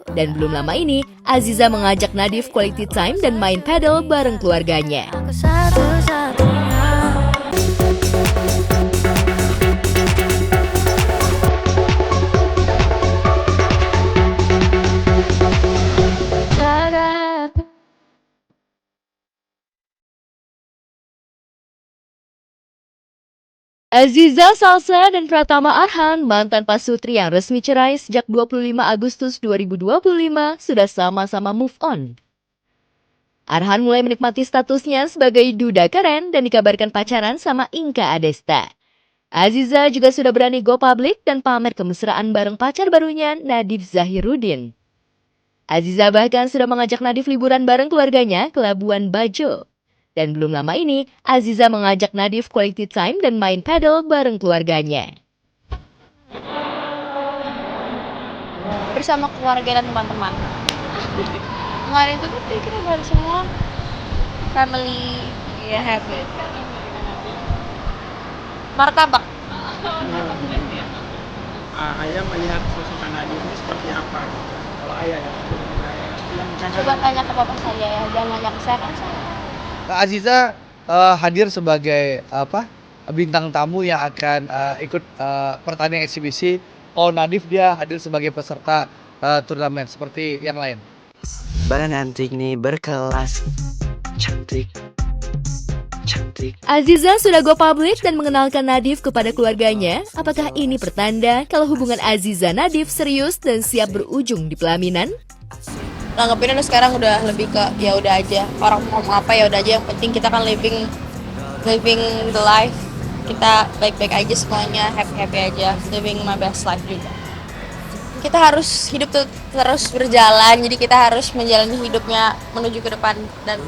Dan belum lama ini, Aziza mengajak Nadif quality time dan main paddle bareng keluarganya. Aziza Salsa dan Pratama Arhan, mantan pasutri yang resmi cerai sejak 25 Agustus 2025, sudah sama-sama move on. Arhan mulai menikmati statusnya sebagai duda keren dan dikabarkan pacaran sama Inka Adesta. Aziza juga sudah berani go public dan pamer kemesraan bareng pacar barunya, Nadif Zahiruddin. Aziza bahkan sudah mengajak Nadif liburan bareng keluarganya ke Labuan Bajo. Dan belum lama ini, Aziza mengajak Nadif quality time dan main paddle bareng keluarganya. Bersama keluarga dan teman-teman. Kemarin itu kita baru semua family ya happy. Martabak. Ayah melihat sosok Nadif ini seperti apa? Kalau ayah ya. Coba tanya ke bapak saya ya, jangan nanya ke saya kan saya. Aziza hadir sebagai bintang tamu yang akan ikut pertandingan eksibisi. Oh, Nadif dia hadir sebagai peserta turnamen seperti yang lain. Barang antik nih berkelas, cantik. Aziza sudah go public dan mengenalkan Nadif kepada keluarganya. Apakah ini pertanda kalau hubungan Aziza Nadif serius dan siap berujung di pelaminan? Nanggepinnya sekarang udah lebih ke ya udah aja, orang mau apa ya udah aja, yang penting kita kan living the life, kita baik-baik aja semuanya, happy aja, living my best life juga. Kita harus hidup tuh terus berjalan, jadi kita harus menjalani hidupnya menuju ke depan dan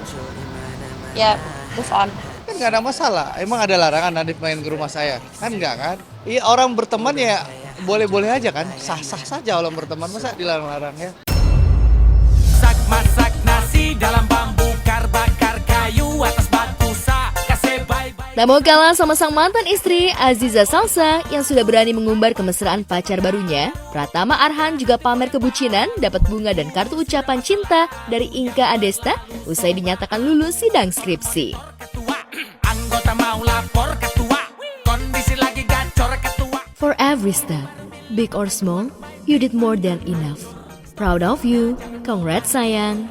ya move on. Kan nggak ada masalah, emang ada larangan Nadif main ke rumah saya? Kan nggak kan? Iya, orang berteman ya boleh-boleh aja kan, sah-sah saja orang berteman, masa dilarang-larang ya? Masak nasi dalam bambu, bakar kayu atas batu sa, kasih bye-bye. Namun kalah sama sang mantan istri, Aziza Salsa, yang sudah berani mengumbar kemesraan pacar barunya, Pratama Arhan juga pamer kebucinan, dapat bunga dan kartu ucapan cinta dari Inka Adesta usai dinyatakan lulus sidang skripsi. Anggota mau lapor ketua, kondisi lagi gacor ketua. For every step, big or small, you did more than enough. Proud of you, congrats sayang.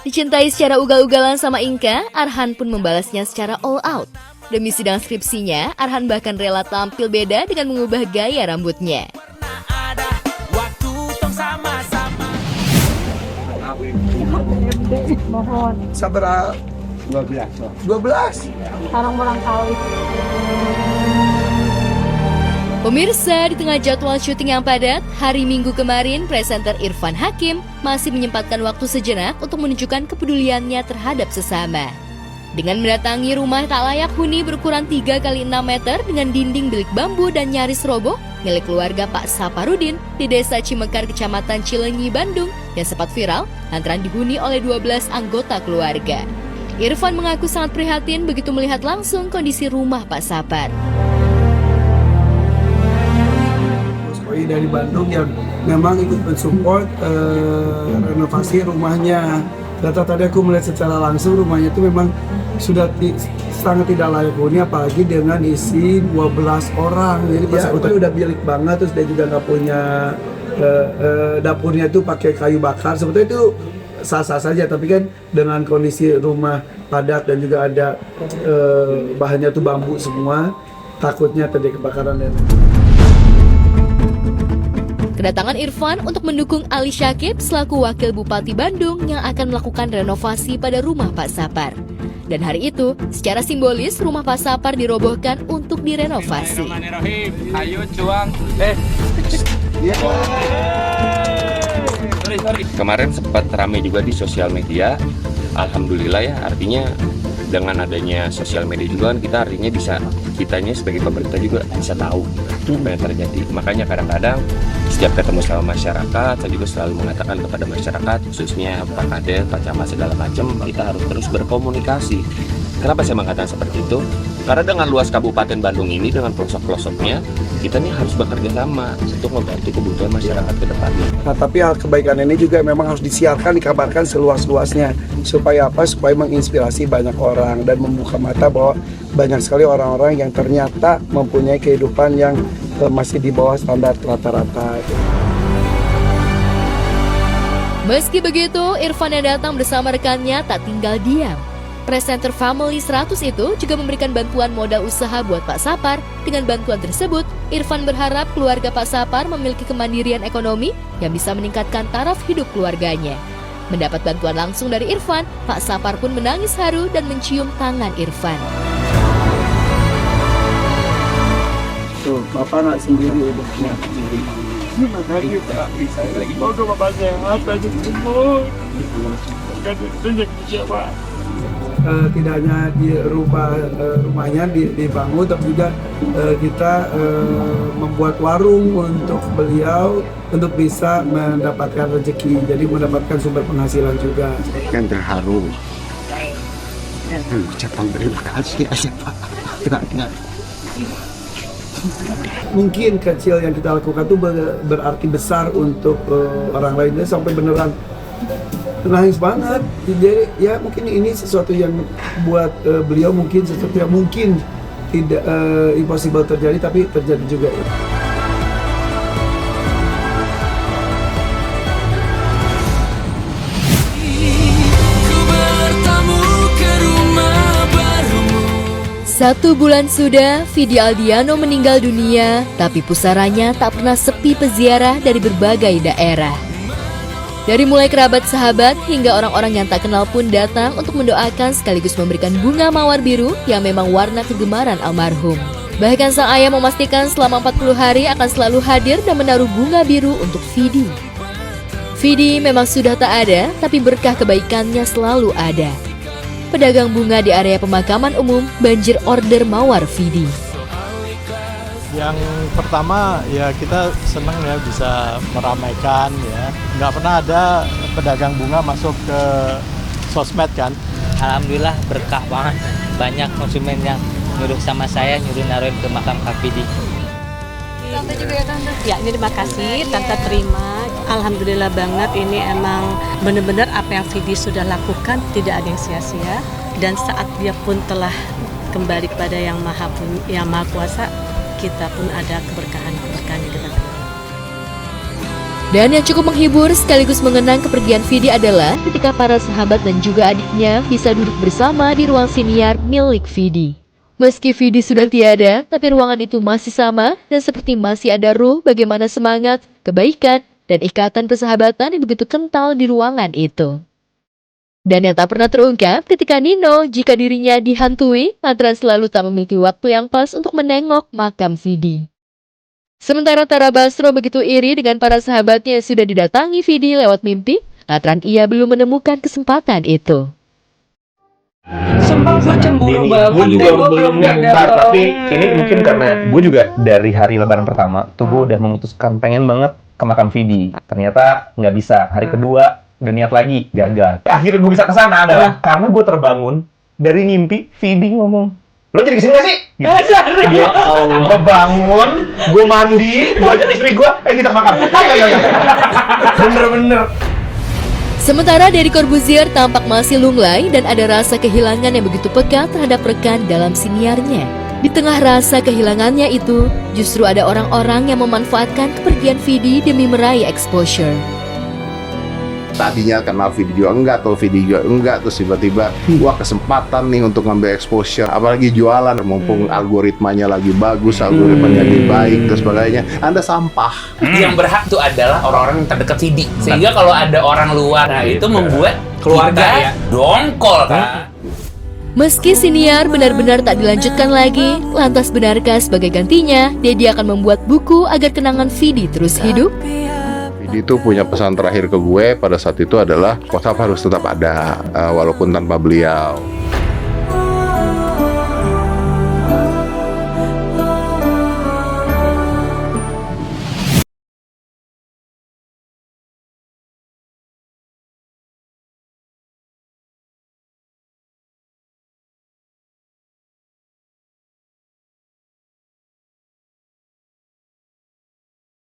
Dicintai secara ugal-ugalan sama Inka, Arhan pun membalasnya secara all out. Demi sidang skripsinya, Arhan bahkan rela tampil beda dengan mengubah gaya rambutnya. Ada waktu tong sama-sama. Mohon, Sabar 12. sarang barangkali. Pemirsa, di tengah jadwal syuting yang padat, hari Minggu kemarin presenter Irfan Hakim masih menyempatkan waktu sejenak untuk menunjukkan kepeduliannya terhadap sesama. Dengan mendatangi rumah tak layak huni berukuran 3 x 6 meter dengan dinding bilik bambu dan nyaris roboh milik keluarga Pak Saparudin di Desa Cimekar, Kecamatan Cileunyi, Bandung yang sempat viral lantaran dihuni oleh 12 anggota keluarga. Irfan mengaku sangat prihatin begitu melihat langsung kondisi rumah Pak Sapar. Dari Bandung yang memang ikut mensupport renovasi rumahnya. Data tadi aku melihat secara langsung rumahnya itu memang sudah sangat tidak layak huni, apalagi dengan isi 12 orang. Jadi pas aku udah bilik banget, terus dia juga nggak punya dapurnya itu pakai kayu bakar. Sebetulnya itu sah-sah saja, tapi kan dengan kondisi rumah padat dan juga ada bahannya tuh bambu semua, takutnya terjadi kebakaran dan Kedatangan Irfan untuk mendukung Ali Syakib selaku Wakil Bupati Bandung yang akan melakukan renovasi pada rumah Pak Sapar. Dan hari itu, secara simbolis rumah Pak Sapar dirobohkan untuk direnovasi. Ayo cuang. Kemarin sempat ramai juga di sosial media. Alhamdulillah ya, artinya dengan adanya sosial media juga kan kita artinya bisa, kitanya sebagai pemerintah juga bisa tahu apa yang terjadi. Makanya kadang-kadang setiap ketemu sama masyarakat, saya juga selalu mengatakan kepada masyarakat, khususnya Pak Kades, Pak Camat segala macam, kita harus terus berkomunikasi. Kenapa saya mengatakan seperti itu? Karena dengan luas Kabupaten Bandung ini, dengan pelosok-pelosoknya, kita nih harus bekerja sama untuk membantu kebutuhan masyarakat ke depannya. Nah, tapi hal kebaikan ini juga memang harus disiarkan, dikabarkan seluas-luasnya. Supaya apa? Supaya menginspirasi banyak orang dan membuka mata bahwa banyak sekali orang-orang yang ternyata mempunyai kehidupan yang masih di bawah standar rata-rata. Meski begitu, Irfan yang datang bersama rekannya tak tinggal diam. Presenter Family 100 itu juga memberikan bantuan modal usaha buat Pak Sapar. Dengan bantuan tersebut, Irfan berharap keluarga Pak Sapar memiliki kemandirian ekonomi yang bisa meningkatkan taraf hidup keluarganya. Mendapat bantuan langsung dari Irfan, Pak Sapar pun menangis haru dan mencium tangan Irfan. Tuh, Bapak nak sendiri hidupnya. Makanya Pak, saya lagi moga Bapak sehat aja semua. Tidak hanya rumahnya dibangun, tapi juga kita membuat warung untuk beliau untuk bisa mendapatkan rezeki, jadi mendapatkan sumber penghasilan juga. Yang terharu, ucapan terima kasih aja Pak. Mungkin kecil yang kita lakukan itu berarti besar untuk orang lainnya, sampai beneran nangis banget. Jadi ya mungkin ini sesuatu yang buat beliau mungkin sesuatu yang mungkin tidak impossible terjadi, tapi terjadi juga. Satu bulan sudah, Vidi Aldiano meninggal dunia, tapi pusaranya tak pernah sepi peziarah dari berbagai daerah. Dari mulai kerabat sahabat hingga orang-orang yang tak kenal pun datang untuk mendoakan sekaligus memberikan bunga mawar biru yang memang warna kegemaran almarhum. Bahkan sang ayah memastikan selama 40 hari akan selalu hadir dan menaruh bunga biru untuk Vidi. Vidi memang sudah tak ada, tapi berkah kebaikannya selalu ada. Pedagang bunga di area pemakaman umum banjir order mawar Vidi. Yang pertama ya kita senang ya bisa meramaikan ya. Nggak pernah ada pedagang bunga masuk ke sosmed kan. Alhamdulillah berkah banget. Banyak konsumen yang nyuruh sama saya, nyuruh naruhin ke makam Kak Vidi. Tante juga ya Tante? Ya, ini terima kasih, Tante terima. Alhamdulillah banget, ini emang benar-benar apa yang Vidi sudah lakukan tidak ada yang sia-sia. Dan saat dia pun telah kembali kepada yang maha kuasa, kita pun ada keberkahan yang kita terima. Dan yang cukup menghibur sekaligus mengenang kepergian Vidi adalah ketika para sahabat dan juga adiknya bisa duduk bersama di ruang siniar milik Vidi. Meski Vidi sudah tiada, tapi ruangan itu masih sama dan seperti masih ada ruh bagaimana semangat, kebaikan, dan ikatan persahabatan yang begitu kental di ruangan itu. Dan yang tak pernah terungkap ketika Nino jika dirinya dihantui, lantaran selalu tak memiliki waktu yang pas untuk menengok makam Vidi. Sementara Tara Basro begitu iri dengan para sahabatnya yang sudah didatangi Vidi lewat mimpi, lantaran ia belum menemukan kesempatan itu. Sumpah gue cemburu banget. Gue juga belum ntar, tapi ini mungkin karena gue juga dari hari lebaran pertama tuh gue udah memutuskan pengen banget ke makam Vidi. Ternyata nggak bisa. Hari kedua udah niat lagi, gagal. Akhirnya gue bisa kesana adalah karena gue terbangun dari mimpi Vidi ngomong, lo jadi kesini gak sih? Dia gue bangun, gue mandi, gue ajak istri gue, kita makan. Bener-bener. Sementara Deddy Corbuzier tampak masih lunglai dan ada rasa kehilangan yang begitu pekat terhadap rekan dalam siniarnya. Di tengah rasa kehilangannya itu, justru ada orang-orang yang memanfaatkan kepergian Vidi demi meraih exposure. Tadinya kenal video enggak, atau video enggak, terus tiba-tiba wah kesempatan nih untuk ngambil exposure, apalagi jualan, mumpung algoritmanya lagi bagus, algoritmanya lagi baik, terus sebagainya. Anda sampah. Yang berhak tuh adalah orang-orang yang terdekat Vidi. Sehingga kalau ada orang luar, nah itu membuat keluarga ya dongkol kan. Meski siniar benar-benar tak dilanjutkan lagi, lantas benarkah sebagai gantinya, Deddy akan membuat buku agar kenangan Vidi terus hidup? Itu punya pesan terakhir ke gue pada saat itu adalah WhatsApp harus tetap ada walaupun tanpa beliau.